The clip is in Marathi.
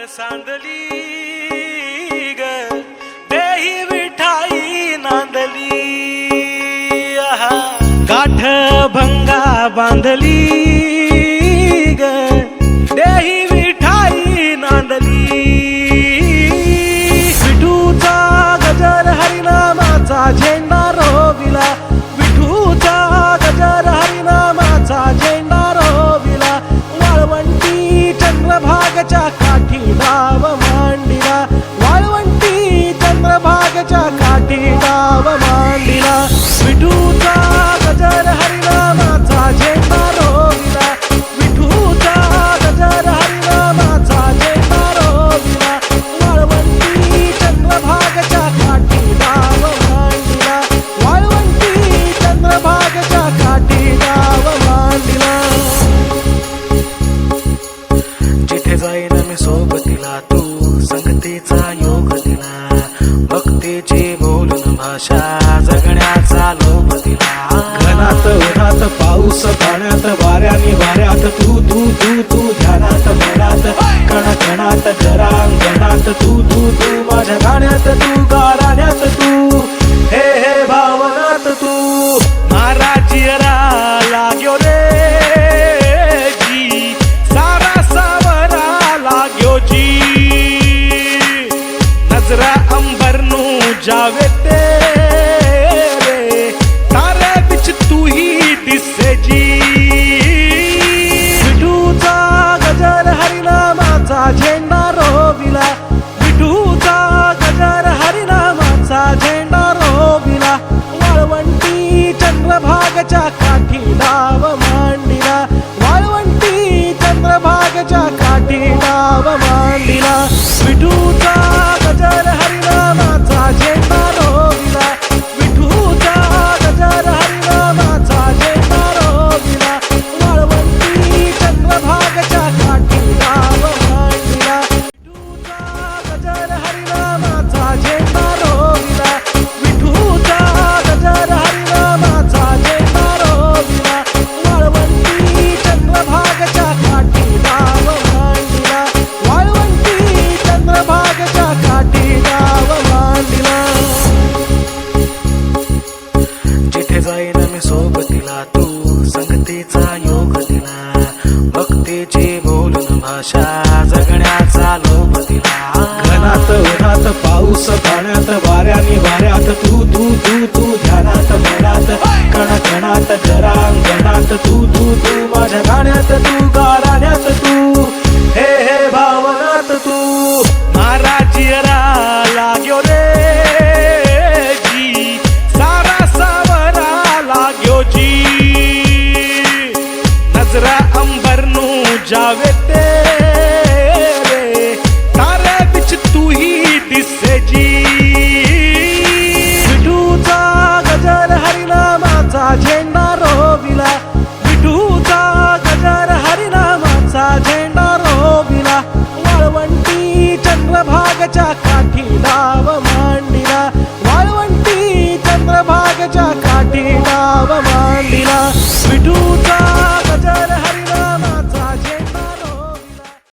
सांदली ग देही विठाई नांदली गाठ भंगा बांधली ग देही विठाई नांदली विठूचा गजर हरिनामाचा झेंडा रोविला विठूचा गजर हरिनामाचा झेंडा रोविला वाळवंटी चंद्रभागच्या काठी डाव मांडिला वाळवंटी चंद्रभागच्या काठी डाव मांडिला विठूचा गजर हरिनामाचा झेंडा रोविला विठूचा गजर हरिनामाचा झेंडा रोविला वाळवंटी चंद्रभागच्या काठी डाव मांडिला वाळवंटी चंद्रभागच्या काठी डाव मांडिला जिथे जाईन मी सोबतीला तू संगतीचा योग दिला भक्तीची बोलून भाषा जगण्याचा लोभ दिला घनात उन्हात पाऊस पाण्यात वाऱ्याने वाऱ्यात तू तू तू तू ध्यानात मनात कण कणात जरांगणात तू तू तू माझ्या गाण्यात तू गाण्यात तू हे हे भावनात तू महाराजियरा लाग्यो रे जी सारा सावरा लाग्यो जी नजरा अंबर नू जावे तेरे तारे बिच तू ही दिसे जी विठूचा गजर हरिनामाचा झेंडा रोविला विठूचा गजर हरिनामाचा झेंडा रोविला वाळवंटी चंद्रभागच्या काठी डाव मांडिला वाळवंटी चंद्रभागच्या काठी डाव मांडिला विठूचा गजर हरिनामाचा झेंडा रोविला विठूचा गजर हरिनामाचा झेंडा रोविला वाळवंटी चंद्रभागच्या काठी डाव मांडिला विठूचा गजर हरिनामाचा झेंडा रोविला विठूचा गजर हरिनामाचा झेंडा रोविला वाळवंटी चंद्रभागच्या काठी डाव मांडिला वाळवंटी चंद्रभागच्या काठी डाव मांडिला जिथे जाईन मी सोबतीला तू संगतीचा योग दिला भक्तीची बोलून भाषा जगण्याचा लोभ दिला घनात उन्हात पाऊस पाण्यात वाऱ्याने वाऱ्यात तू तू तू तू ध्यानात मनात कण कणात जरांगणात तू तू तू माझ्या गाण्यात तू गाण्यात तू हे हे भावनात तू महाराजियरा लाग्यो रे जी सारा सावरा लाग्यो जी नजरा अंबर नू जावे